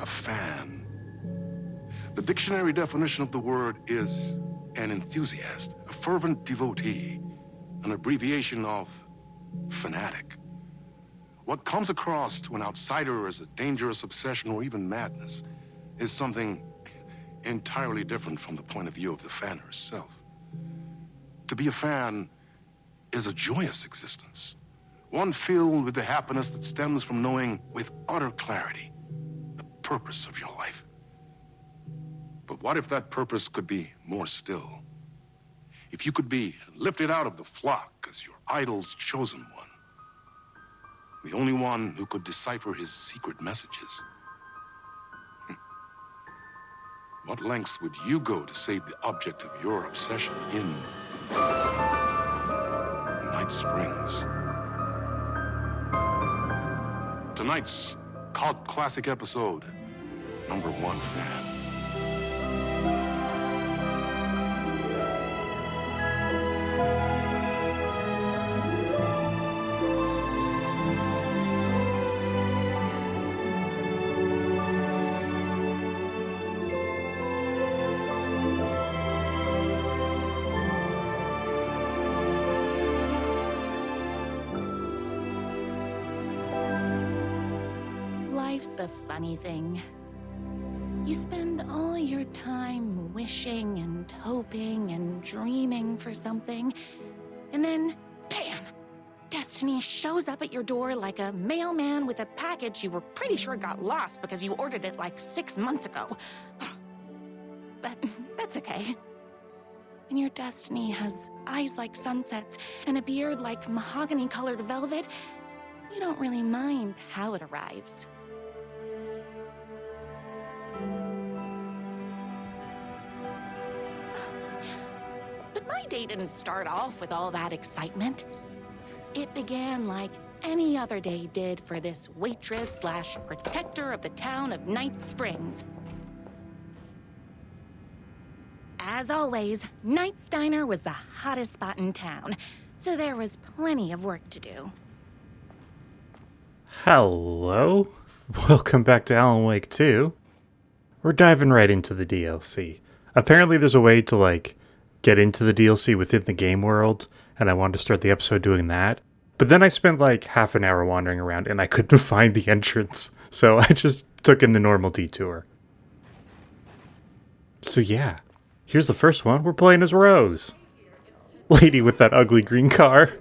fan. The dictionary definition of the word is an enthusiast, a fervent devotee, an abbreviation of fanatic. What comes across to an outsider as a dangerous obsession or even madness is something entirely different from the point of view of the fan herself. To be a fan is a joyous existence, one filled with the happiness that stems from knowing with utter clarity the purpose of your life. But what if that purpose could be more still? If you could be lifted out of the flock as your idol's chosen one, the only one who could decipher his secret messages. What lengths would you go to save the object of your obsession in Night Springs? Tonight's cult classic episode, number 1 fan. Life's a funny thing. You spend all your time wishing and hoping and dreaming for something, and then, bam! Destiny shows up at your door like a mailman with a package you were pretty sure got lost because you ordered it like 6 months ago. But that's okay. And your destiny has eyes like sunsets and a beard like mahogany-colored velvet. You don't really mind how it arrives. But my day didn't start off with all that excitement. It began like any other day did for this waitress/protector of the town of Night Springs. As always, Night's Diner was the hottest spot in town, so there was plenty of work to do. Hello? Welcome back to Alan Wake 2. We're diving right into the DLC. Apparently there's a way to, get into the DLC within the game world, and I wanted to start the episode doing that. But then I spent, half an hour wandering around, and I couldn't find the entrance, so I just took in the normal detour. So yeah, here's the first one. We're playing as Rose. Lady with that ugly green car.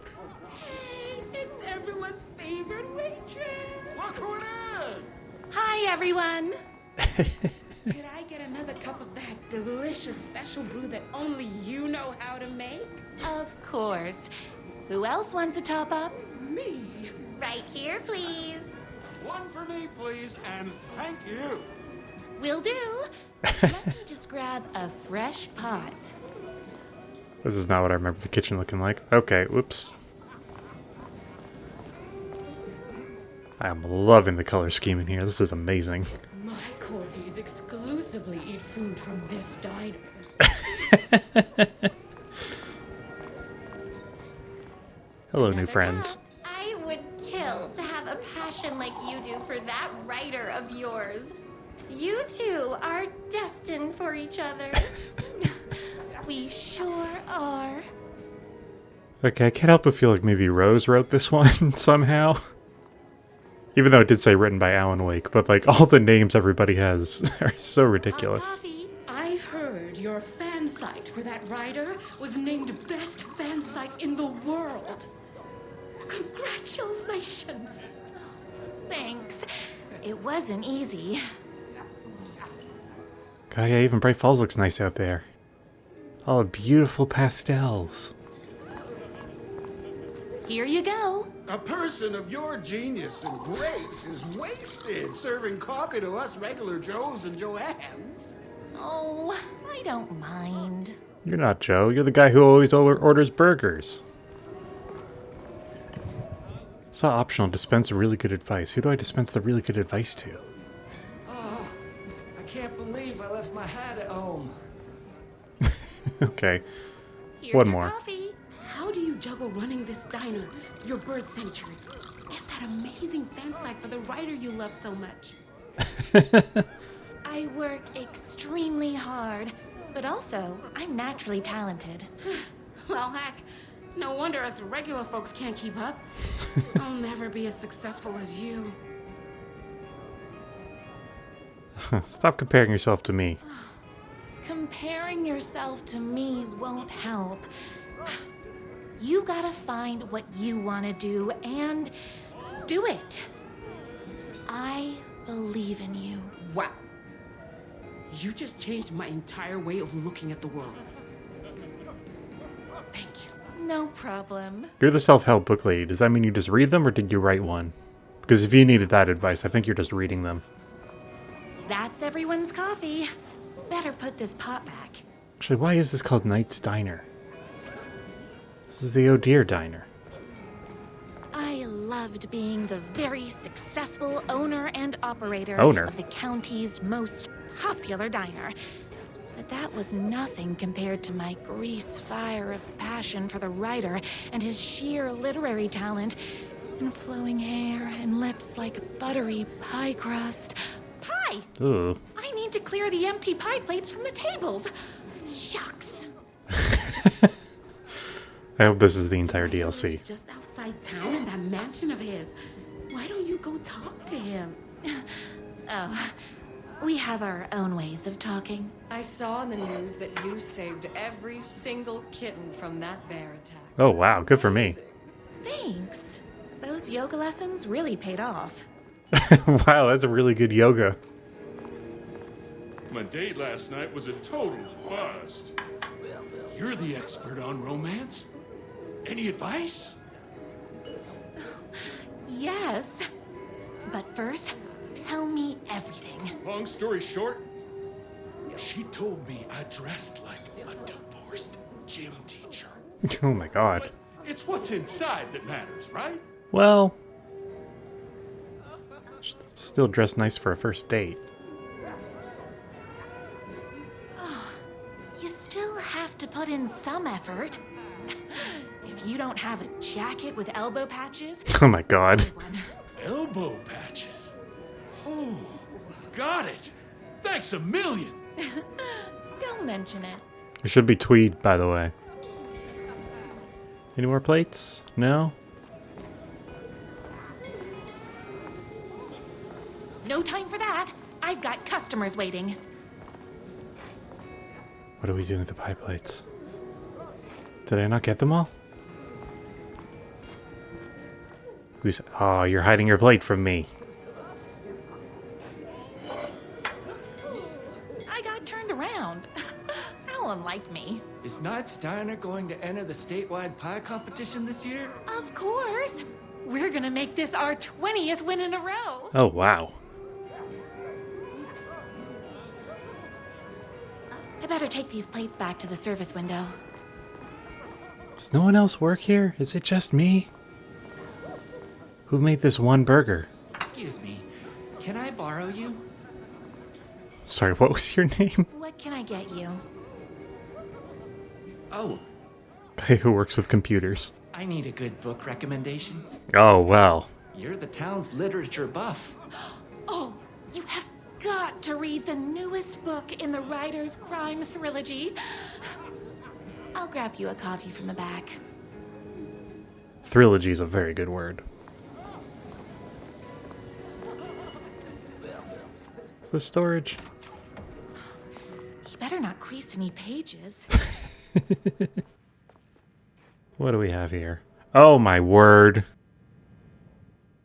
Hey, it's everyone's favorite waitress! Look who it is! Hi, everyone! Could I get another cup of that delicious special brew that only you know how to make? Of course. Who else wants a top up? Me? Right here, please. One for me, please, and thank you. Will do. Let me just grab a fresh pot. This is not what I remember the kitchen looking like. Okay, whoops. I am loving the color scheme in here. This is amazing. My corgis exclusively eat food from this diner. Hello, new friends. I would kill to have a passion like you do for that writer of yours. You two are destined for each other. We sure are. Okay, I can't help but feel like maybe Rose wrote this one somehow. Even though it did say written by Alan Wake, but all the names everybody has are so ridiculous. Coffee. I heard your fan site for that writer was named best fan site in the world. Congratulations! Thanks. It wasn't easy. God, yeah, even Bright Falls looks nice out there. All the beautiful pastels. Here you go. A person of your genius and grace is wasted serving coffee to us regular Joes and Joannes. Oh, I don't mind. You're not Joe. You're the guy who always orders burgers. Saw optional. Dispense really good advice. Who do I dispense the really good advice to? Oh, I can't believe I left my hat at home. Okay. Here's One your more. coffee. How do you juggle running this diner, your bird sanctuary, and that amazing fan site for the writer you love so much? I work extremely hard, but also I'm naturally talented. Well, heck, no wonder us regular folks can't keep up. I'll never be as successful as you. Stop comparing yourself to me. Comparing yourself to me won't help. You gotta find what you want to do and do it. I believe in you. Wow. You just changed my entire way of looking at the world. Thank you. No problem. You're the self-help book lady. Does that mean you just read them, or did you write one? Because if you needed that advice, I think you're just reading them. That's everyone's coffee. Better put this pot back. Actually, why is this called Knight's Diner? This is the Oh Dear Diner. I loved being the very successful owner and operator of the county's most popular diner. But that was nothing compared to my grease fire of passion for the writer and his sheer literary talent, and flowing hair and lips like buttery pie crust. Pie! Ooh. I need to clear the empty pie plates from the tables. Shucks. I hope this is the entire DLC. Just outside town in that mansion of his. Why don't you go talk to him? Oh, we have our own ways of talking. I saw in the news that you saved every single kitten from that bear attack. Oh wow, good for me. Thanks. Those yoga lessons really paid off. Wow, that's a really good yoga. My date last night was a total bust. You're the expert on romance. Any advice? Yes. But first, tell me everything. Long story short, she told me I dressed like a divorced gym teacher. Oh my god. It's what's inside that matters, right? Well, still dressed nice for a first date. You still have to put in some effort. If you don't have a jacket with elbow patches, Oh my god. Elbow patches. Oh, got it. Thanks a million. don't mention it. It should be tweed, by the way. Any more plates? No? No time for that. I've got customers waiting. What are we doing with the pie plates? Did I not get them all? Oh, you're hiding your plate from me. I got turned around. Alan liked me. Is Knight's Diner going to enter the statewide pie competition this year? Of course. We're gonna make this our 20th win in a row. Oh, wow. I better take these plates back to the service window. Does no one else work here? Is it just me? Who made this one burger? Excuse me, can I borrow you? Sorry, what was your name? What can I get you? Oh, Guy who works with computers. I need a good book recommendation. Oh, well. You're the town's literature buff. Oh, you have got to read the newest book in the Writer's Crime Trilogy. I'll grab you a copy from the back. Trilogy is a very good word. Is this storage? You better not crease any pages. What do we have here? Oh my word.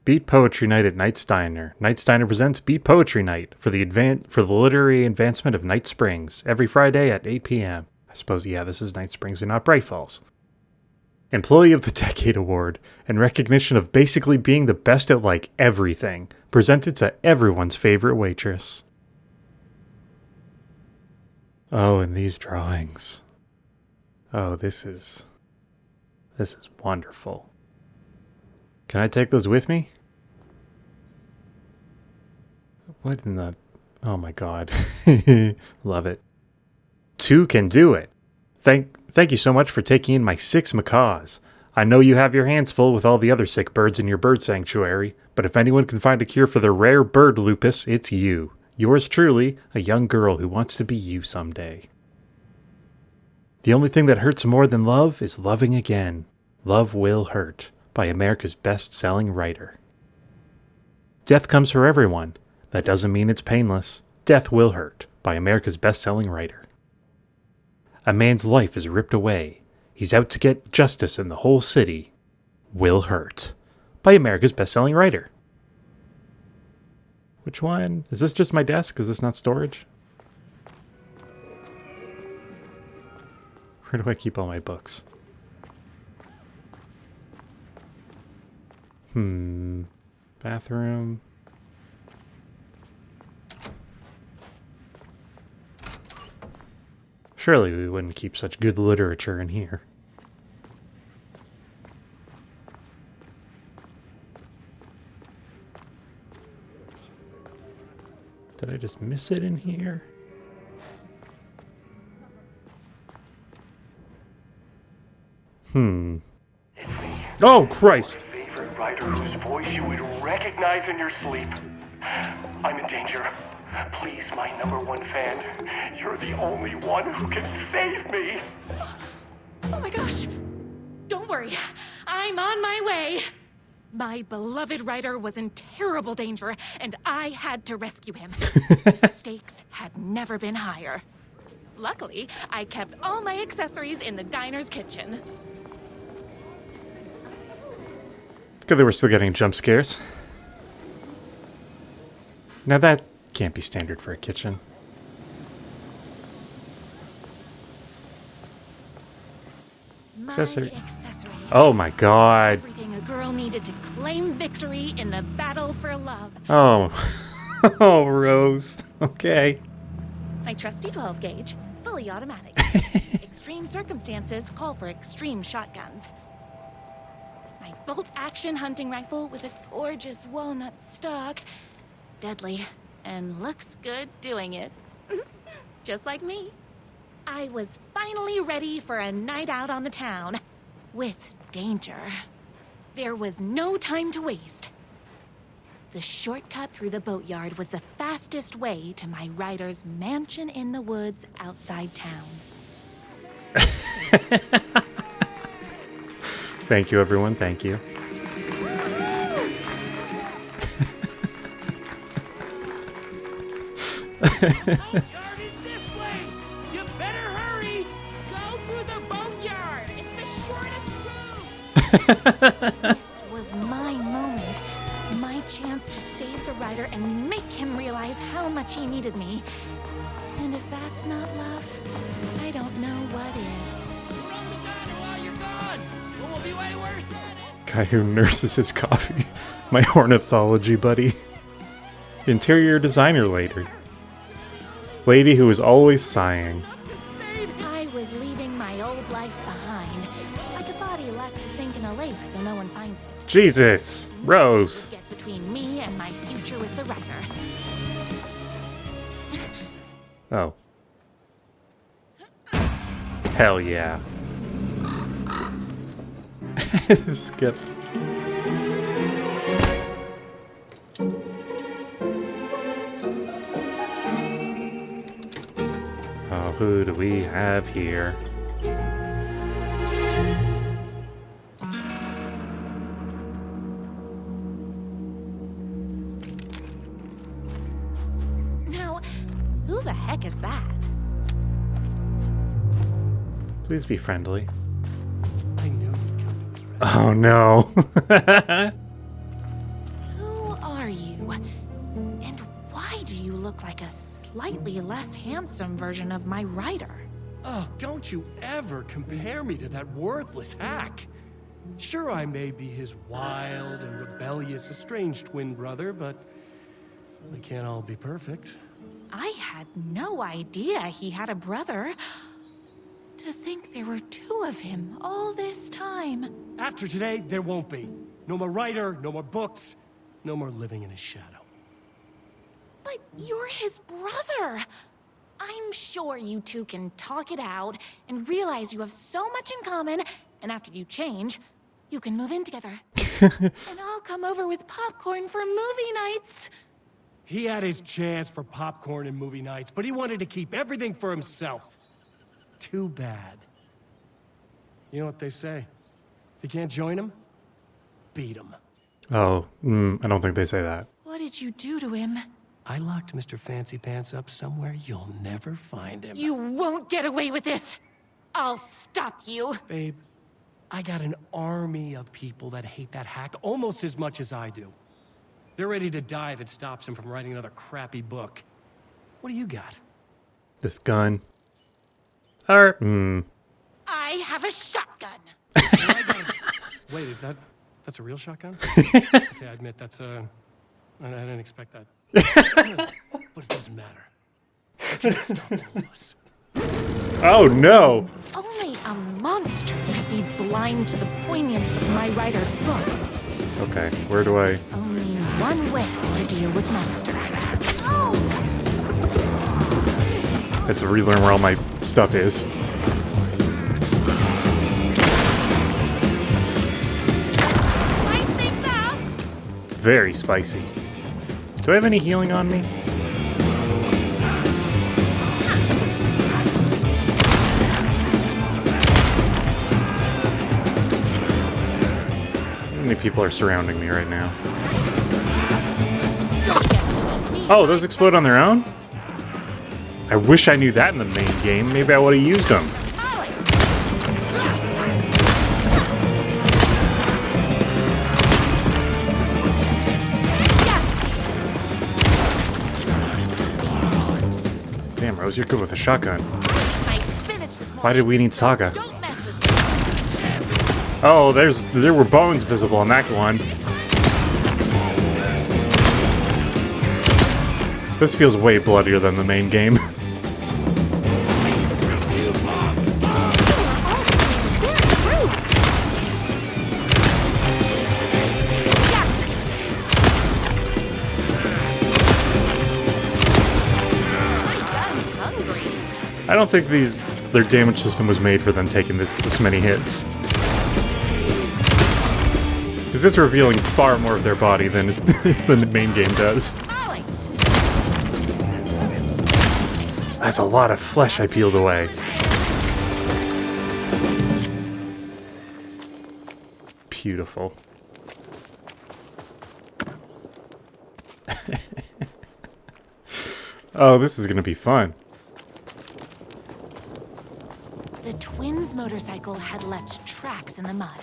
Beat Poetry Night at Knight's Diner. Knight's Diner presents Beat Poetry Night for the literary advancement of Night Springs every Friday at 8 p.m. I suppose, yeah, this is Night Springs and not Bright Falls. Employee of the Decade Award in recognition of basically being the best at like everything, presented to everyone's favorite waitress. Oh, and these drawings. Oh, this is wonderful. Can I take those with me? What in the... Oh my god. Love it. 2 can do it. Thank you so much for taking in my 6 macaws. I know you have your hands full with all the other sick birds in your bird sanctuary, but if anyone can find a cure for the rare bird lupus, it's you. Yours truly, a young girl who wants to be you someday. The only thing that hurts more than love is loving again. Love Will Hurt, by America's best-selling writer. Death comes for everyone. That doesn't mean it's painless. Death Will Hurt, by America's best-selling writer. A man's life is ripped away. He's out to get justice in the whole city. Will Hurt, by America's best-selling writer. Which one? Is this just my desk? Is this not storage? Where do I keep all my books? Bathroom. Surely we wouldn't keep such good literature in here. Did I just miss it in here? Oh, Christ! Favorite writer whose voice you would recognize in your sleep. I'm in danger. Please, my #1 fan. You're the only one who can save me. Oh my gosh! Don't worry, I'm on my way. My beloved writer was in terrible danger, and I had to rescue him. The stakes had never been higher. Luckily, I kept all my accessories in the diner's kitchen. Good that we're still getting jump scares. Now that can't be standard for a kitchen. Accessory. Accessories. Oh my god. Everything a girl needed to claim victory in the battle for love. Oh. Oh, Rose. Okay. My trusty 12 gauge, fully automatic. Extreme circumstances call for extreme shotguns. My bolt-action hunting rifle with a gorgeous walnut stock. Deadly, and looks good doing it. Just like me. I was finally ready for a night out on the town. With danger. There was no time to waste. The shortcut through the boatyard was the fastest way to my writer's mansion in the woods outside town. Thank you, everyone. Thank you. Boatyard is this way! You better hurry! Go through the boatyard! It's the shortest route! This was my moment. My chance to save the writer and make him realize how much he needed me. And if that's not love, I don't know what is. Run the diner while you're gone! Or we'll be way worse at it! Guy who nurses his coffee. My ornithology buddy. Interior designer later. Lady who is always sighing. I was leaving my old life behind, like a body left to sink in a lake so no one finds it. Jesus! Rose! Get between me and my future with the writer. Oh. Hell yeah. Skip. Oh, who do we have here? Now, who the heck is that? Please be friendly. I knew you'd come to his rescue. Oh no. Who are you? And why do you look like a slightly less handsome version of my writer? Oh, don't you ever compare me to that worthless hack. Sure, I may be his wild and rebellious estranged twin brother, but we can't all be perfect. I had no idea he had a brother. To think there were two of him all this time. After today, there won't be. No more writer, no more books, no more living in his shadow. But you're his brother. I'm sure you two can talk it out and realize you have so much in common, and after you change, you can move in together. And I'll come over with popcorn for movie nights. He had his chance for popcorn and movie nights, but he wanted to keep everything for himself. Too bad. You know what they say? If you can't join him, beat him. Oh, I don't think they say that. What did you do to him? I locked Mr. Fancy Pants up somewhere you'll never find him. You won't get away with this! I'll stop you! Babe, I got an army of people that hate that hack almost as much as I do. They're ready to die if it stops him from writing another crappy book. What do you got? This gun. I have a shotgun! Wait, that's a real shotgun? Okay, I admit I didn't expect that. But it doesn't matter. I can't stop all of us. Oh no! Only a monster could be blind to the poignance of my writer's books. Okay, where do I... There's only one way to deal with monsters. I have to relearn where all my stuff is. Very spicy. Do I have any healing on me? How many people are surrounding me right now? Oh, those explode on their own? I wish I knew that in the main game. Maybe I would have used them. Damn, Rose, you're good with a shotgun. Why did we need Saga? Oh, there were bones visible on that one. This feels way bloodier than the main game. I don't think their damage system was made for them taking this many hits. Because it's revealing far more of their body than the main game does. That's a lot of flesh I peeled away. Beautiful. Oh, this is gonna be fun. The twins' motorcycle had left tracks in the mud.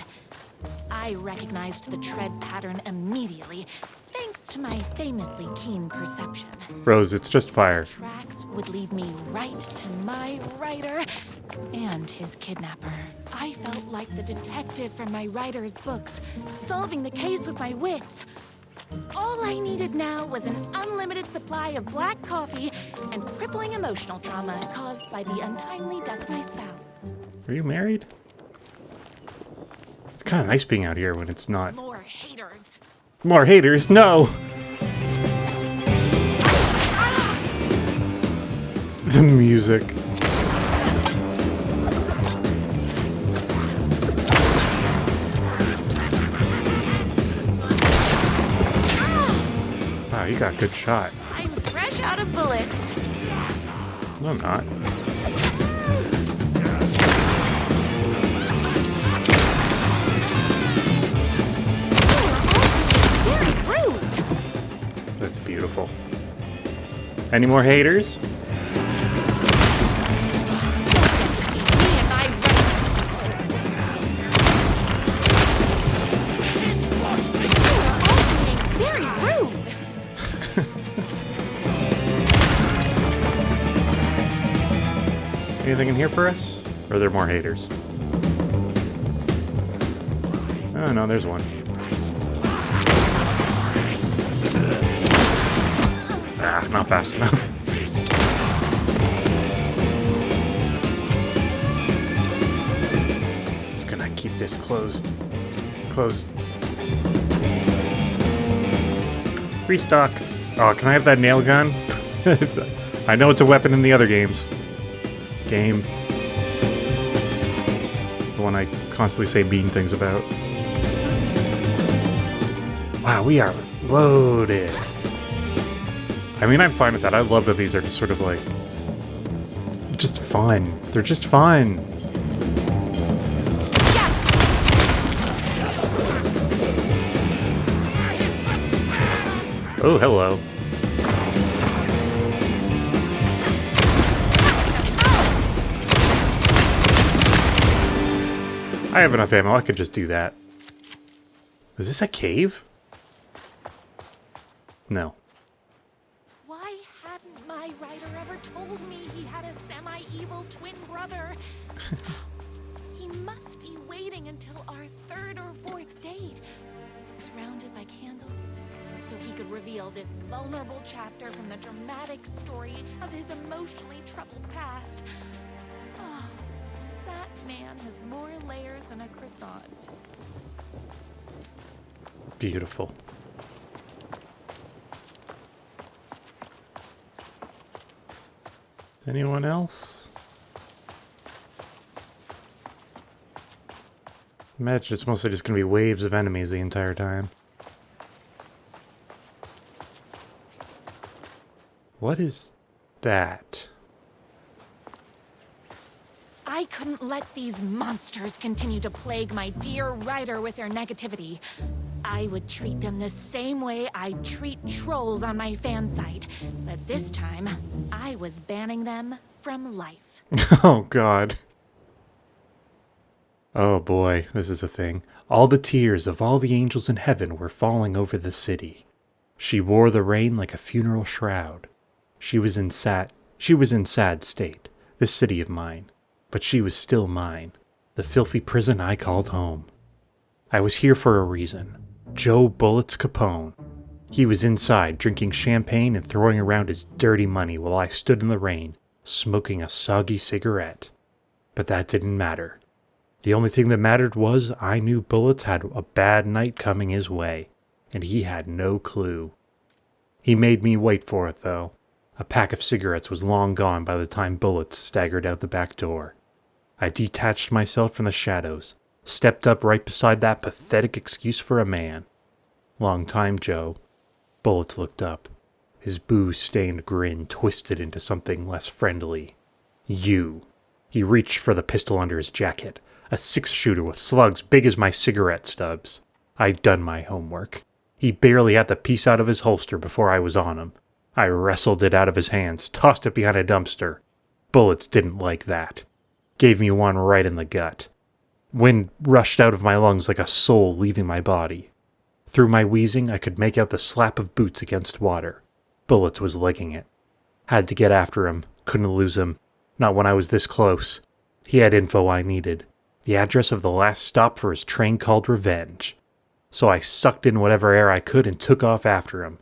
I recognized the tread pattern immediately, thanks to my famously keen perception. Rose, it's just fire. Tracks would lead me right to my writer and his kidnapper. I felt like the detective from my writer's books, solving the case with my wits. All I needed now was an unlimited supply of black coffee and crippling emotional trauma caused by the untimely death of my spouse. Are you married? It's kind of nice being out here when it's not. More haters. More haters? No! The music. Wow, you got a good shot. I'm fresh out of bullets. No, I'm not. Very rude. That's beautiful. Any more haters? Very rude. Anything in here for us? Or are there more haters? Oh, no, there's one. Ah, not fast enough. Just gonna keep this closed. Closed. Restock. Oh, can I have that nail gun? I know it's a weapon in the other games. Game. The one I constantly say mean things about. Wow, we are loaded. I mean, I'm fine with that. I love that these are just sort of like... just fun. They're just fun. Oh, hello. I have enough ammo. I could just do that. Is this a cave? No. Why hadn't my writer ever told me he had a semi-evil twin brother? He must be waiting until our third or fourth date, surrounded by candles, so he could reveal this vulnerable chapter from the dramatic story of his emotionally troubled past. Oh, that man has more layers than a croissant. Beautiful. Anyone else? Imagine it's mostly just going to be waves of enemies the entire time. What is that? I couldn't let these monsters continue to plague my dear writer with their negativity. I would treat them the same way I'd treat trolls on my fan site. But this time, I was banning them from life. Oh, God. Oh, boy, this is a thing. All the tears of all the angels in heaven were falling over the city. She wore the rain like a funeral shroud. She was in sad state, this city of mine. But she was still mine, the filthy prison I called home. I was here for a reason. Joe Bullets Capone. He was inside drinking champagne and throwing around his dirty money while I stood in the rain, smoking a soggy cigarette. But that didn't matter. The only thing that mattered was I knew Bullets had a bad night coming his way, and he had no clue. He made me wait for it, though. A pack of cigarettes was long gone by the time Bullets staggered out the back door. I detached myself from the shadows, stepped up right beside that pathetic excuse for a man. Long time, Joe. Bullets looked up. His booze-stained grin twisted into something less friendly. You. He reached for the pistol under his jacket, a six-shooter with slugs big as my cigarette stubs. I'd done my homework. He barely had the piece out of his holster before I was on him. I wrestled it out of his hands, tossed it behind a dumpster. Bullets didn't like that. Gave me one right in the gut. Wind rushed out of my lungs like a soul leaving my body. Through my wheezing, I could make out the slap of boots against water. Bullets was legging it. Had to get after him. Couldn't lose him. Not when I was this close. He had info I needed. The address of the last stop for his train called Revenge. So I sucked in whatever air I could and took off after him.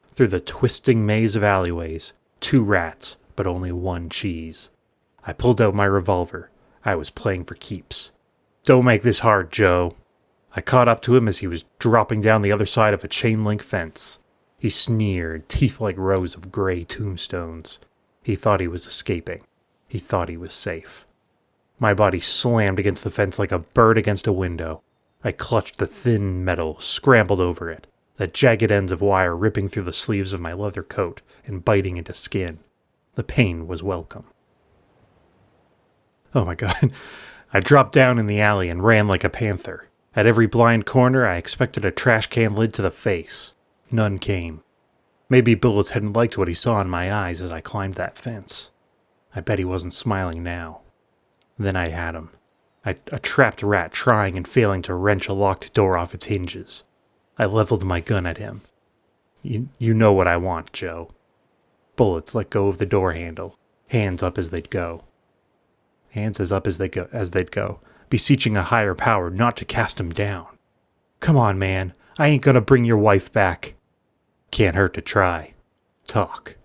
Through the twisting maze of alleyways. 2 rats, but only 1 cheese. I pulled out my revolver. I was playing for keeps. Don't make this hard, Joe. I caught up to him as he was dropping down the other side of a chain-link fence. He sneered, teeth like rows of gray tombstones. He thought he was escaping. He thought he was safe. My body slammed against the fence like a bird against a window. I clutched the thin metal, scrambled over it, the jagged ends of wire ripping through the sleeves of my leather coat and biting into skin. The pain was welcome. Oh my God. I dropped down in the alley and ran like a panther. At every blind corner, I expected a trash can lid to the face. None came. Maybe Bullets hadn't liked what he saw in my eyes as I climbed that fence. I bet he wasn't smiling now. Then I had him. A trapped rat trying and failing to wrench a locked door off its hinges. I leveled my gun at him. You know what I want, Joe. Bullets let go of the door handle. Hands up as they'd go. Hands as up as they'd go, beseeching a higher power not to cast him down. Come on, man. I ain't gonna bring your wife back. Can't hurt to try. Talk.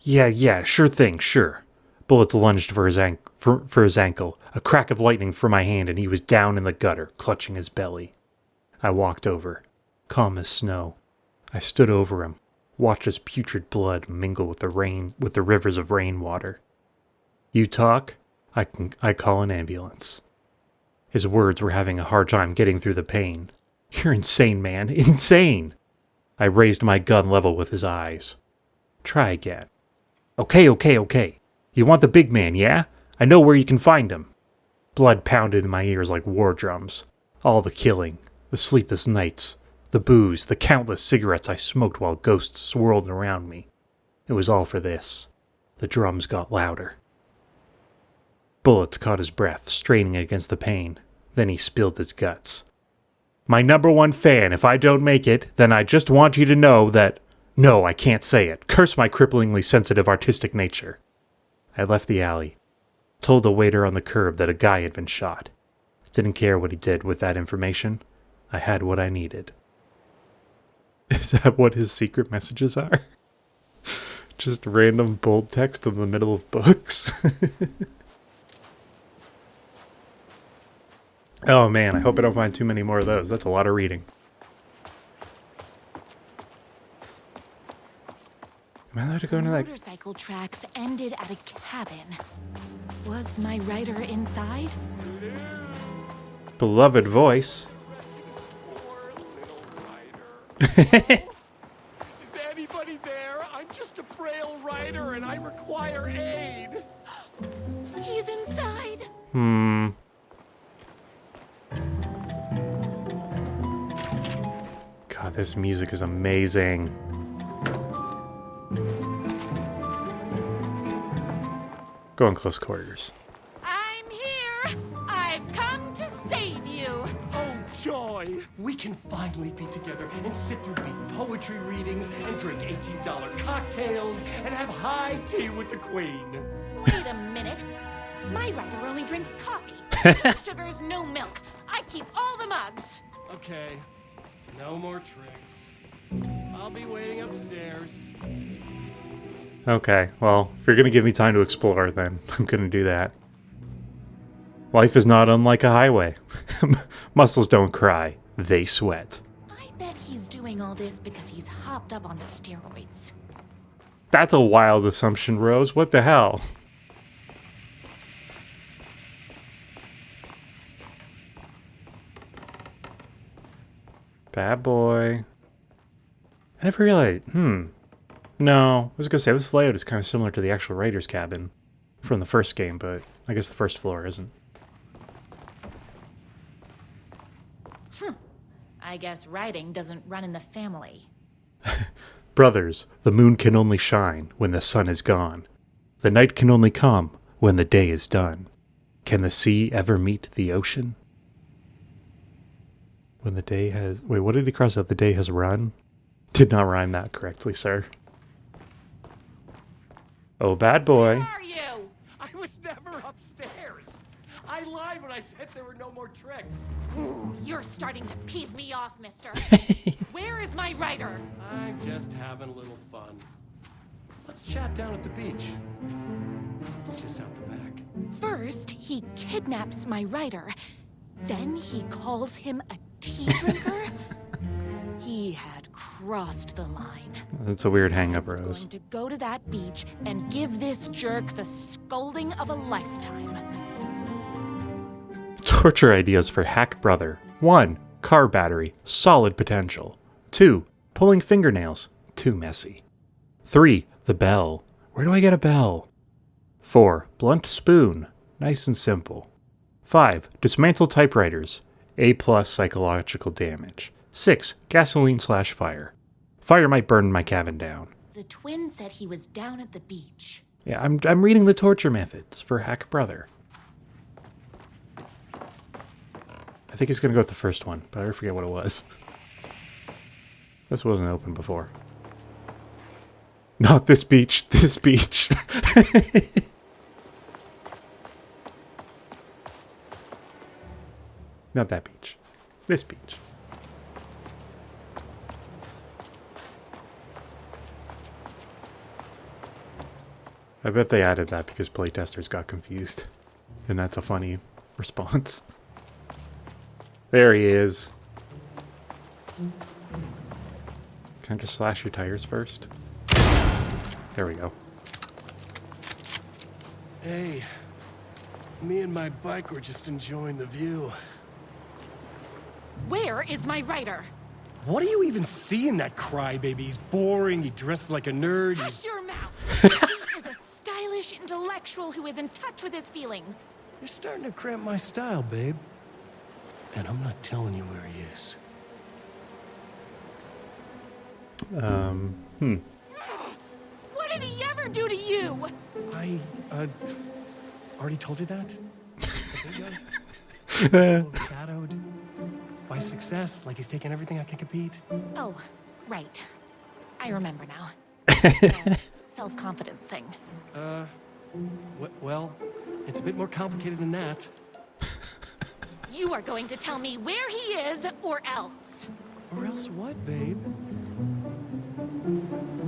Yeah, sure thing, sure. Bullets lunged for his ankle, a crack of lightning for my hand, and he was down in the gutter, clutching his belly. I walked over, calm as snow. I stood over him, watched his putrid blood mingle with the rivers of rainwater. You talk? I call an ambulance. His words were having a hard time getting through the pain. You're insane, man. Insane! I raised my gun level with his eyes. Try again. Okay. You want the big man, yeah? I know where you can find him. Blood pounded in my ears like war drums. All the killing, the sleepless nights, the booze, the countless cigarettes I smoked while ghosts swirled around me. It was all for this. The drums got louder. Bullets caught his breath, straining against the pain. Then he spilled his guts. My #1 fan, if I don't make it, then I just want you to know that... No, I can't say it. Curse my cripplingly sensitive artistic nature. I left the alley. Told the waiter on the curb that a guy had been shot. Didn't care what he did with that information. I had what I needed. Is that what his secret messages are? Just random bold text in the middle of books? Oh man, I hope I don't find too many more of those. That's a lot of reading. Am I allowed to go into that? Motorcycle tracks ended at a cabin. Was my rider inside? Beloved voice. Is anybody there? I'm just a frail rider and I require aid. He's inside. God, this music is amazing. Go in close quarters. I'm here. I've come to save you. Oh, joy! We can finally be together and sit through big poetry readings and drink $18 cocktails and have high tea with the queen. Wait a minute. My rider only drinks coffee. No sugars, no milk. I keep all the mugs. Okay, no more tricks. I'll be waiting upstairs. Okay, well, if you're gonna give me time to explore, then I'm gonna do that. Life is not unlike a highway. Muscles don't cry, they sweat. I bet he's doing all this because he's hopped up on steroids. That's a wild assumption, Rose. What the hell? Bad boy. I never realized, No, I was gonna say, this layout is kind of similar to the actual writer's cabin from the first game, but I guess the first floor isn't. I guess writing doesn't run in the family. Brothers, the moon can only shine when the sun is gone. The night can only come when the day is done. Can the sea ever meet the ocean? When the day has... Wait, what did he cross out? The day has run? Did not rhyme that correctly, sir. Oh, bad boy. Where are you? I was never upstairs. I lied when I said there were no more tricks. Ooh, you're starting to piss me off, mister. Where is my rider? I'm just having a little fun. Let's chat down at the beach. It's just out the back. First, he kidnaps my rider. Then he calls him a tea drinker. He had crossed the line. That's a weird hang-up, I was Rose. going to go to that beach and give this jerk the scolding of a lifetime. Torture ideas for Hack Brother. 1. Car battery. Solid potential. 2. Pulling fingernails. Too messy. 3. The bell. Where do I get a bell? 4. Blunt spoon. Nice and simple. 5. Dismantle typewriters. A+ psychological damage. 6. Gasoline/fire. Fire might burn my cabin down. The twin said he was down at the beach. Yeah, I'm reading the torture methods for Hack Brother. I think he's gonna go with the first one, but I forget what it was. This wasn't open before. Not this beach, this beach. Not that beach. This beach. I bet they added that because playtesters got confused. And that's a funny response. There he is. Can I just slash your tires first? There we go. Hey, me and my bike were just enjoying the view. Where is my rider? What do you even see in that crybaby? He's boring, he dresses like a nerd. Hush your mouth! He is a stylish intellectual who is in touch with his feelings. You're starting to cramp my style, babe. And I'm not telling you where he is. What did he ever do to you? I, already told you that? Overshadowed by success, like he's taking everything I can compete. Oh, right. I remember now. Self-confidence thing. Well, it's a bit more complicated than that. You are going to tell me where he is, or else. Or else what, babe?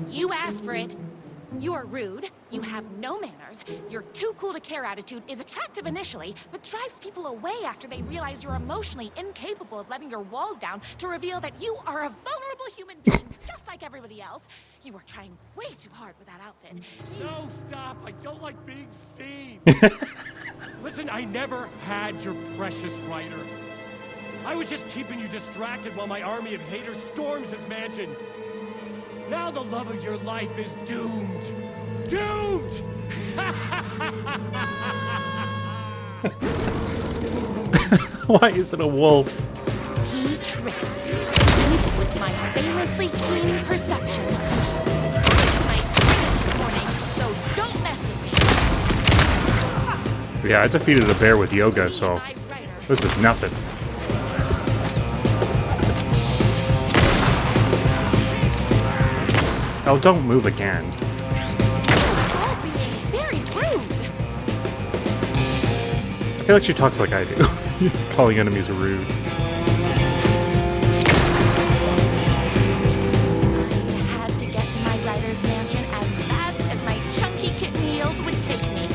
You asked for it. You are rude, you have no manners, your too cool to care attitude is attractive initially, but drives people away after they realize you're emotionally incapable of letting your walls down to reveal that you are a vulnerable human being, just like everybody else. You are trying way too hard with that outfit. No, stop! I don't like being seen! Listen, I never had your precious writer. I was just keeping you distracted while my army of haters storms his mansion. Now the love of your life is doomed. Doomed! Why is it a wolf? He tricked me with my famously keen perception. My speech warning, so don't mess with me. Yeah, I defeated a bear with yoga, so My writer. this is nothing. Oh, don't move again. All being very rude. I feel like she talks like I do. Calling enemies rude. I had to get to my writer's mansion as fast as my chunky kitten heels would take me.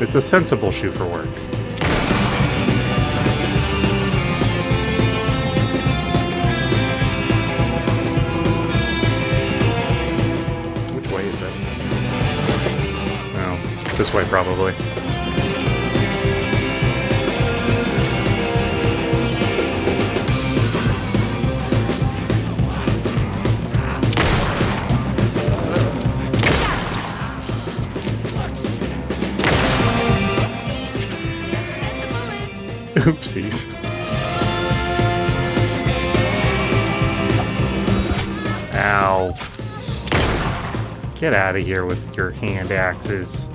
It's a sensible shoe for work. Which way is it? Oh, this way probably. Oopsies. Ow. Get out of here with your hand axes.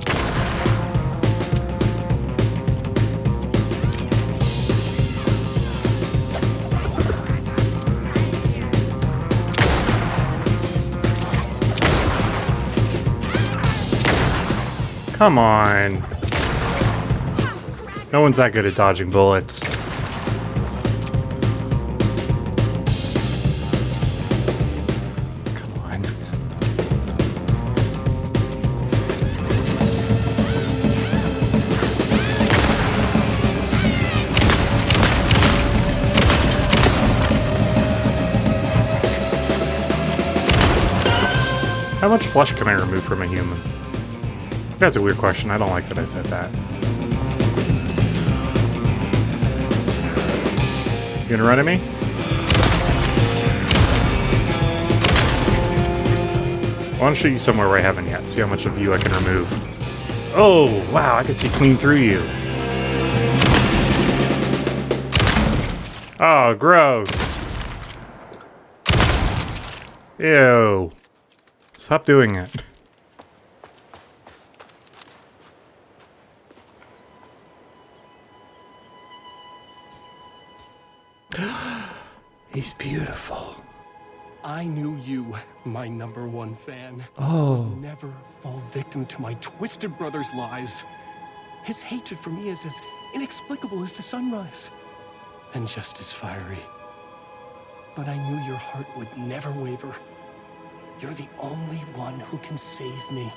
Come on. No one's that good at dodging bullets. Come on. How much flesh can I remove from a human? That's a weird question. I don't like that I said that. You gonna run at me? I want to shoot you somewhere where I haven't yet. See how much of you I can remove. Oh, wow, I can see clean through you. Oh, gross. Ew. Stop doing it. He's beautiful. I knew you, my #1 fan. Oh. Never fall victim to my twisted brother's lies. His hatred for me is as inexplicable as the sunrise, and just as fiery. But I knew your heart would never waver. You're the only one who can save me.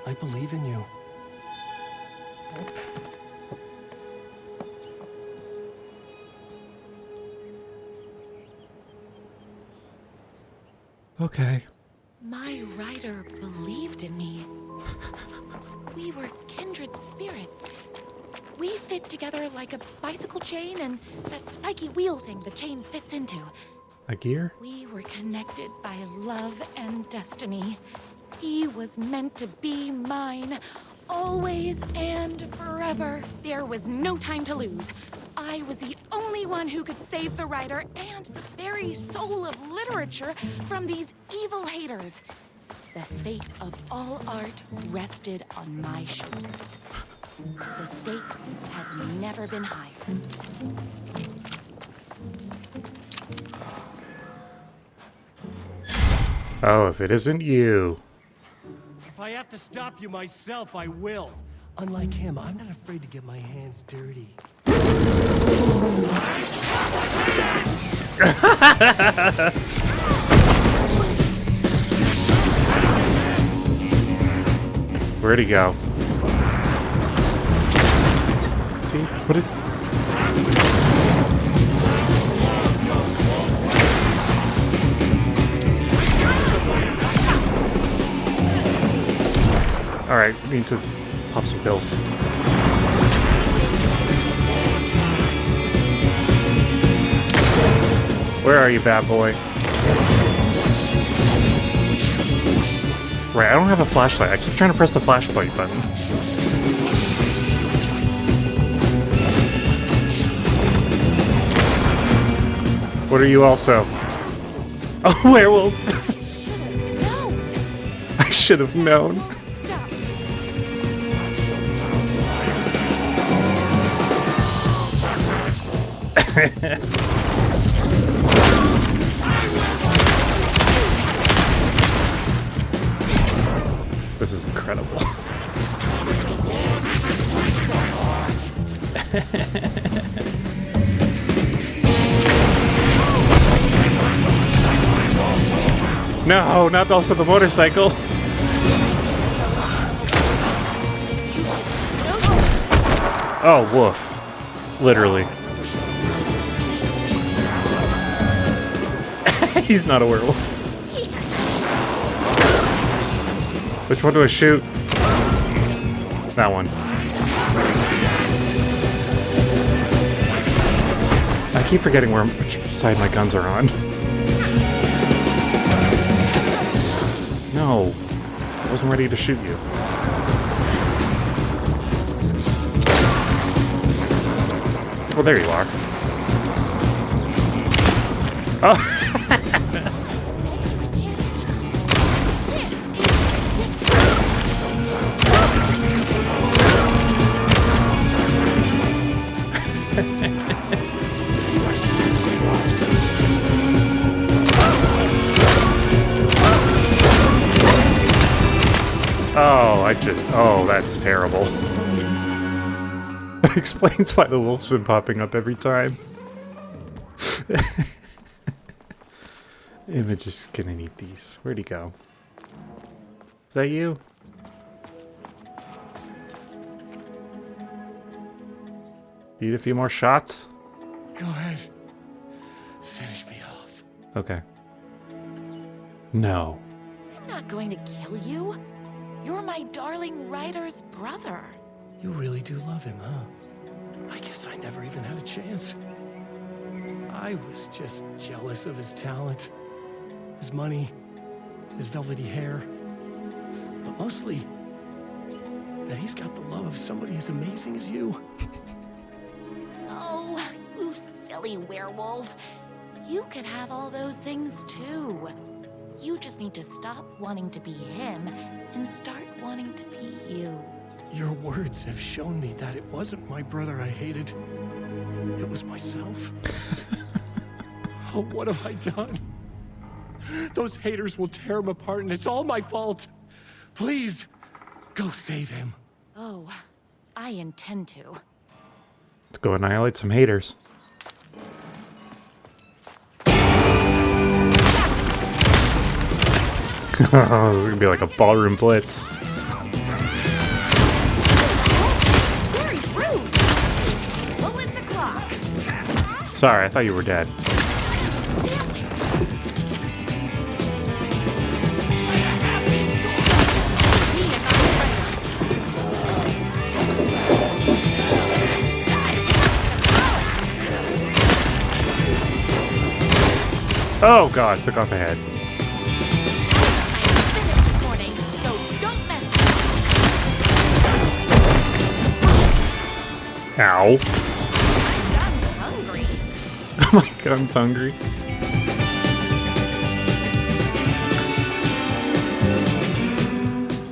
I believe in you. Okay. My writer believed in me. We were kindred spirits. We fit together like a bicycle chain and that spiky wheel thing the chain fits into. A gear? We were connected by love and destiny. He was meant to be mine, always and forever. There was no time to lose. I was the only one who could save the writer and the very soul of literature from these evil haters. The fate of all art rested on my shoulders. The stakes had never been higher. Oh, if it isn't you. If I have to stop you myself, I will. Unlike him, I'm not afraid to get my hands dirty. Where'd he go? See? What is... Alright, we need to pop some pills. Where are you, bad boy? Right, I don't have a flashlight. I keep trying to press the flashlight button. What are you also? A werewolf! I should have known. Stop. This is incredible. No, not also the motorcycle. Oh, woof. Literally. He's not a werewolf. Which one do I shoot? That one. I keep forgetting which side my guns are on. No. I wasn't ready to shoot you. Well, there you are. Oh! Oh, that's terrible. That explains why the wolf's been popping up every time. Image is gonna need these. Where'd he go? Is that you? Need a few more shots? Go ahead. Finish me off. Okay. No. I'm not going to kill you. You're my darling writer's brother. You really do love him, huh? I guess I never even had a chance. I was just jealous of his talent, his money, his velvety hair. But mostly, that he's got the love of somebody as amazing as you. Oh, you silly werewolf. You could have all those things too. You just need to stop wanting to be him and start wanting to be you. Your words have shown me that it wasn't my brother I hated. It was myself. Oh, what have I done? Those haters will tear him apart, and it's all my fault. Please, go save him. Oh, I intend to. Let's go annihilate some haters. Oh, this is gonna be like a ballroom blitz. Very rude. Bullets o'clock. Sorry, I thought you were dead. Oh god, took off a head. I finished this morning, so don't mess with me. Ow. My gun's hungry. My gun's hungry.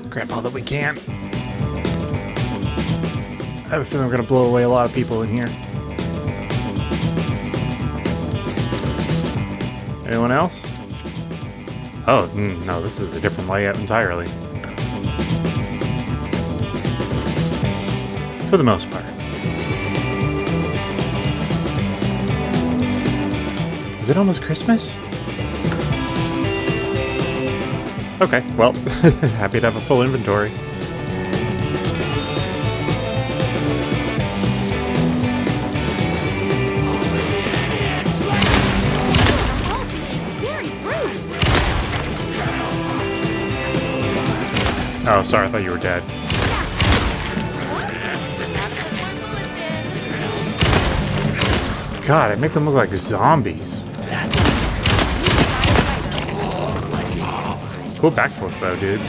Grab all that we can. I have a feeling we're gonna blow away a lot of people in here. Anyone else? Oh, no, this is a different layout entirely. For the most part. Is it almost Christmas? Okay, well, happy to have a full inventory. All being very rude. Oh, sorry, I thought you were dead. God, I make them look like zombies. Cool backflip though, dude.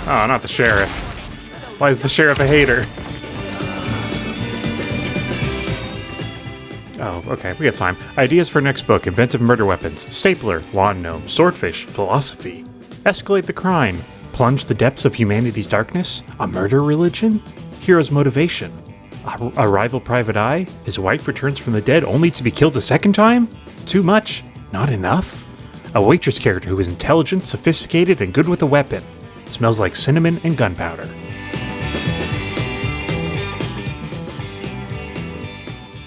Oh, not the sheriff. Why is the sheriff a hater? Oh, okay, we have time. Ideas for next book: inventive murder weapons, stapler, lawn gnome, swordfish, philosophy. Escalate the crime. Plunge the depths of humanity's darkness? A murder religion? Hero's motivation. A rival private eye? His wife returns from the dead only to be killed a second time? Too much? Not enough? A waitress character who is intelligent, sophisticated, and good with a weapon. Smells like cinnamon and gunpowder.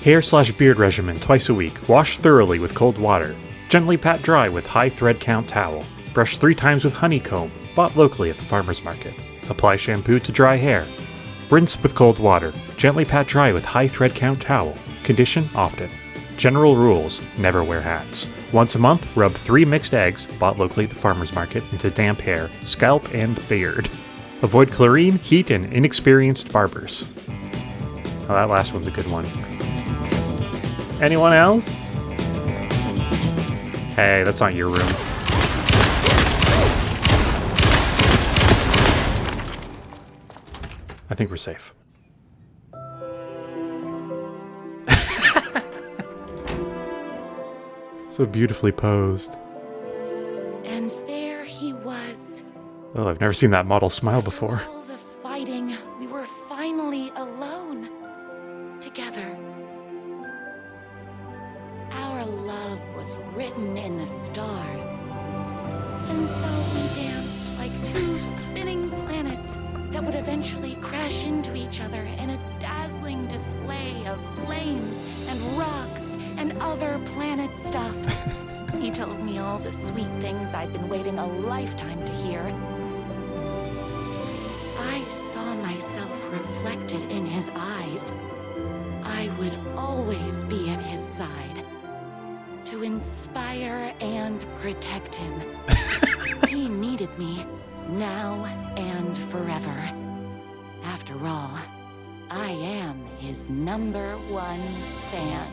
Hair/beard regimen twice a week. Wash thoroughly with cold water. Gently pat dry with high thread count towel. Brush 3 times with honeycomb, bought locally at the farmer's market. Apply shampoo to dry hair. Rinse with cold water. Gently pat dry with high thread count towel. Condition often. General rules: never wear hats. Once a month, rub 3 mixed eggs, bought locally at the farmer's market, into damp hair, scalp, and beard. Avoid chlorine, heat, and inexperienced barbers. Oh, that last one's a good one. Anyone else? Hey, that's not your room. I think we're safe. So beautifully posed. And there he was. Oh, I've never seen that model smile before. After all the fighting, we were finally alone. Together. Our love was written in the stars. And so we danced like 2 spinning planets that would eventually crash into each other in a dazzling display of flames and rocks and other planet stuff. He told me all the sweet things I'd been waiting a lifetime to hear. I saw myself reflected in his eyes. I would always be at his side to inspire and protect him. He needed me now and forever. After all, I am his #1 fan.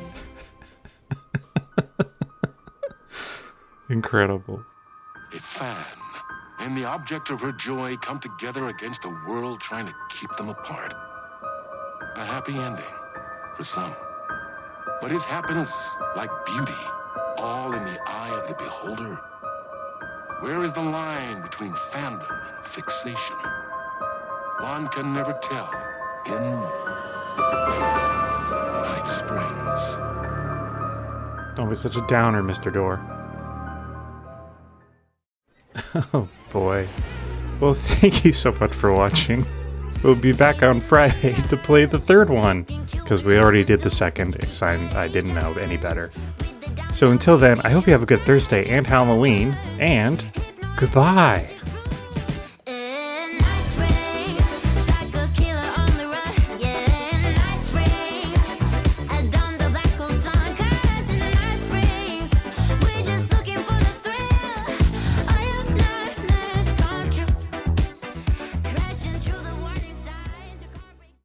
Incredible. A fan and the object of her joy come together against a world trying to keep them apart. A happy ending for some. But is happiness, like beauty, all in the eye of the beholder? Where is the line between fandom and fixation? One can never tell in Night Springs. Don't be such a downer, Mr. Door. Oh boy. Well, thank you so much for watching. We'll be back on Friday to play the 3rd one, because we already did the 2nd, because I didn't know any better. So until then, I hope you have a good Thursday and Halloween, and goodbye!